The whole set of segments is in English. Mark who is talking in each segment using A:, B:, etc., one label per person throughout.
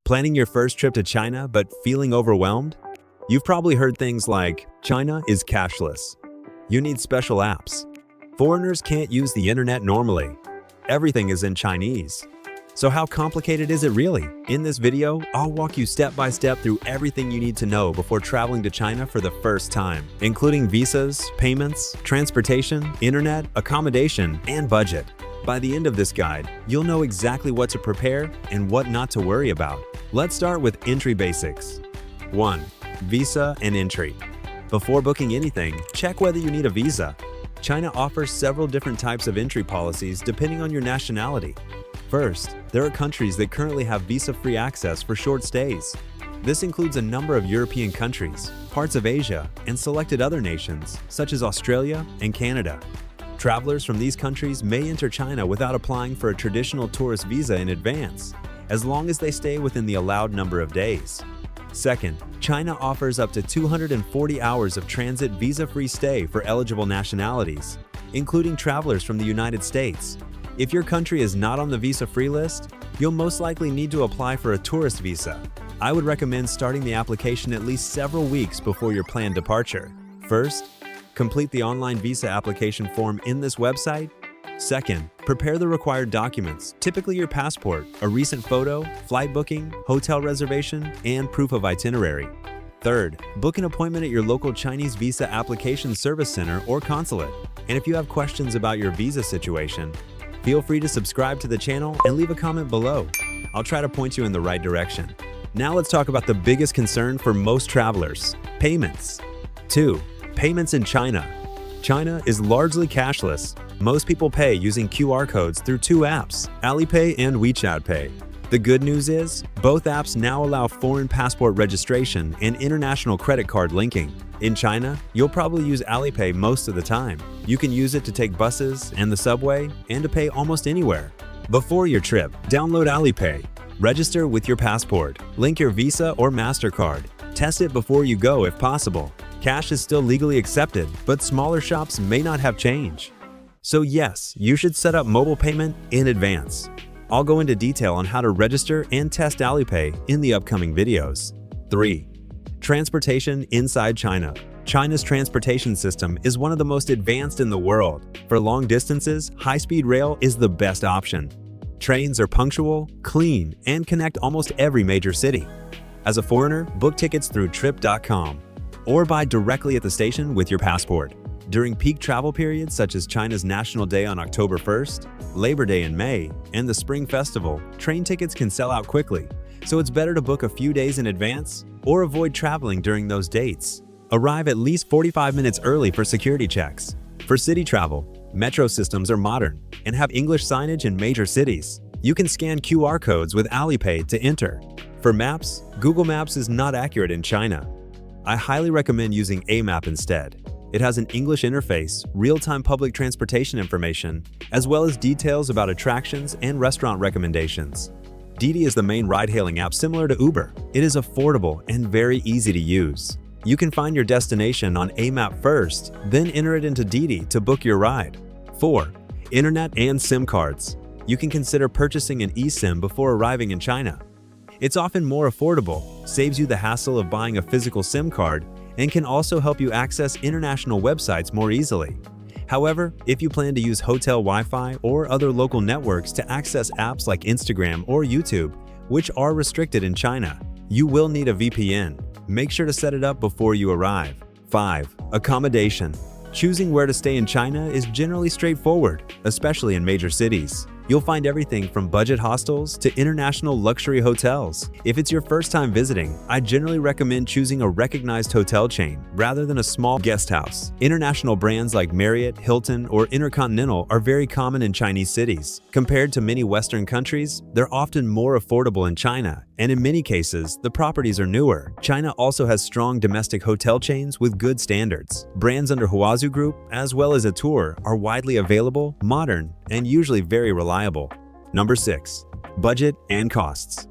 A: Planning your first trip to China but feeling overwhelmed? You've probably heard things like, China is cashless. You need special apps. Foreigners can't use the internet normally. Everything is in Chinese. So how complicated is it really? In this video, I'll walk you step by step through everything you need to know before traveling to China for the first time, including visas, payments, transportation, internet, accommodation, and budget. By the end of this guide, you'll know exactly what to prepare and what not to worry about. Let's start with entry basics. 1. Visa and entry. Before booking anything, check whether you need a visa. China offers several different types of entry policies depending on your nationality. First, there are countries that currently have visa-free access for short stays. This includes a number of European countries, parts of Asia, and selected other nations, such as Australia and Canada. Travelers from these countries may enter China without applying for a traditional tourist visa in advance, as long as they stay within the allowed number of days. Second, China offers up to 240 hours of transit visa-free stay for eligible nationalities, including travelers from the United States. If your country is not on the visa-free list, you'll most likely need to apply for a tourist visa. I would recommend starting the application at least several weeks before your planned departure. First, complete the online visa application form in this website. Second, prepare the required documents, typically your passport, a recent photo, flight booking, hotel reservation, and proof of itinerary. Third, book an appointment at your local Chinese visa application service center or consulate. And if you have questions about your visa situation, feel free to subscribe to the channel and leave a comment below. I'll try to point you in the right direction. Now let's talk about the biggest concern for most travelers: payments. 2. Payments in China. China is largely cashless. Most people pay using QR codes through two apps, Alipay and WeChat Pay. The good news is, both apps now allow foreign passport registration and international credit card linking. In China, you'll probably use Alipay most of the time. You can use it to take buses and the subway and to pay almost anywhere. Before your trip, download Alipay. Register with your passport. Link your Visa or MasterCard. Test it before you go if possible. Cash is still legally accepted, but smaller shops may not have change. So yes, you should set up mobile payment in advance. I'll go into detail on how to register and test Alipay in the upcoming videos. 3. Transportation inside China. China's transportation system is one of the most advanced in the world. For long distances, high-speed rail is the best option. Trains are punctual, clean, and connect almost every major city. As a foreigner, book tickets through trip.com or buy directly at the station with your passport. During peak travel periods such as China's National Day on October 1st, Labor Day in May, and the Spring Festival, train tickets can sell out quickly, so it's better to book a few days in advance or avoid traveling during those dates. Arrive at least 45 minutes early for security checks. For city travel, metro systems are modern and have English signage in major cities. You can scan QR codes with Alipay to enter. For maps, Google Maps is not accurate in China. I highly recommend using a map instead. It has an English interface, real-time public transportation information, as well as details about attractions and restaurant recommendations. Didi is the main ride-hailing app similar to Uber. It is affordable and very easy to use. You can find your destination on a map first, then enter it into Didi to book your ride. 4. Internet and SIM cards. You can consider purchasing an eSIM before arriving in China. It's often more affordable, saves you the hassle of buying a physical SIM card, and can also help you access international websites more easily. However, if you plan to use hotel Wi-Fi or other local networks to access apps like Instagram or YouTube, which are restricted in China, you will need a VPN. Make sure to set it up before you arrive. 5. Accommodation. Choosing where to stay in China is generally straightforward, especially in major cities. You'll find everything from budget hostels to international luxury hotels. If it's your first time visiting, I generally recommend choosing a recognized hotel chain rather than a small guest house. International brands like Marriott, Hilton, or Intercontinental are very common in Chinese cities. Compared to many Western countries, they're often more affordable in China, and in many cases, the properties are newer. China also has strong domestic hotel chains with good standards. Brands under Huazhu Group, as well as Atour, are widely available, modern, and usually very reliable. Number 6. Budget and costs.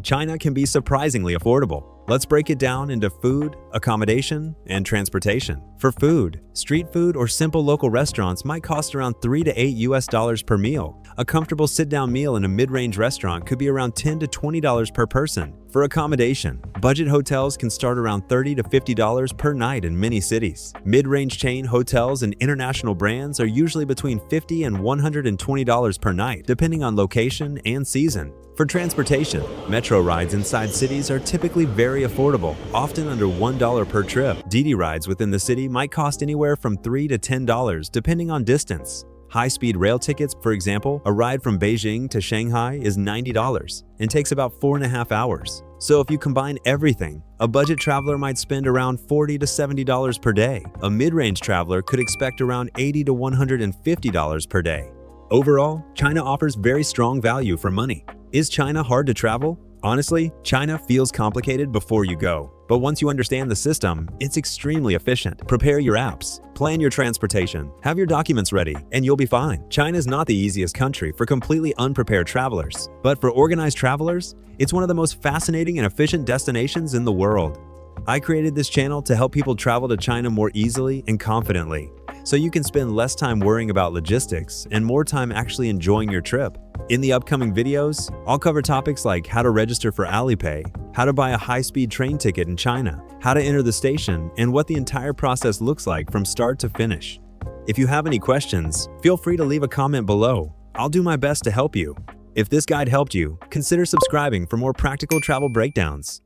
A: China can be surprisingly affordable. Let's break it down into food, accommodation, and transportation. For food, street food or simple local restaurants might cost around $3 to $8 per meal. A comfortable sit-down meal in a mid-range restaurant could be around $10 to $20 per person. For accommodation, budget hotels can start around $30 to $50 per night in many cities. Mid-range chain hotels and international brands are usually between $50 and $120 per night, depending on location and season. For transportation, metro rides inside cities are typically very affordable, often under $1 per trip. DD rides within the city might cost anywhere from $3 to $10, depending on distance. High-speed rail tickets, for example, a ride from Beijing to Shanghai is $90 and takes about 4.5 hours. So if you combine everything, a budget traveler might spend around $40 to $70 per day. A mid-range traveler could expect around $80 to $150 per day. Overall, China offers very strong value for money. Is China hard to travel? Honestly, China feels complicated before you go. But once you understand the system, it's extremely efficient. Prepare your apps, plan your transportation, have your documents ready, and you'll be fine. China's not the easiest country for completely unprepared travelers. But for organized travelers, it's one of the most fascinating and efficient destinations in the world. I created this channel to help people travel to China more easily and confidently, so you can spend less time worrying about logistics and more time actually enjoying your trip. In the upcoming videos, I'll cover topics like how to register for Alipay, how to buy a high-speed train ticket in China, how to enter the station, and what the entire process looks like from start to finish. If you have any questions, feel free to leave a comment below. I'll do my best to help you. If this guide helped you, consider subscribing for more practical travel breakdowns.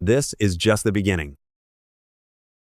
A: This is just the beginning.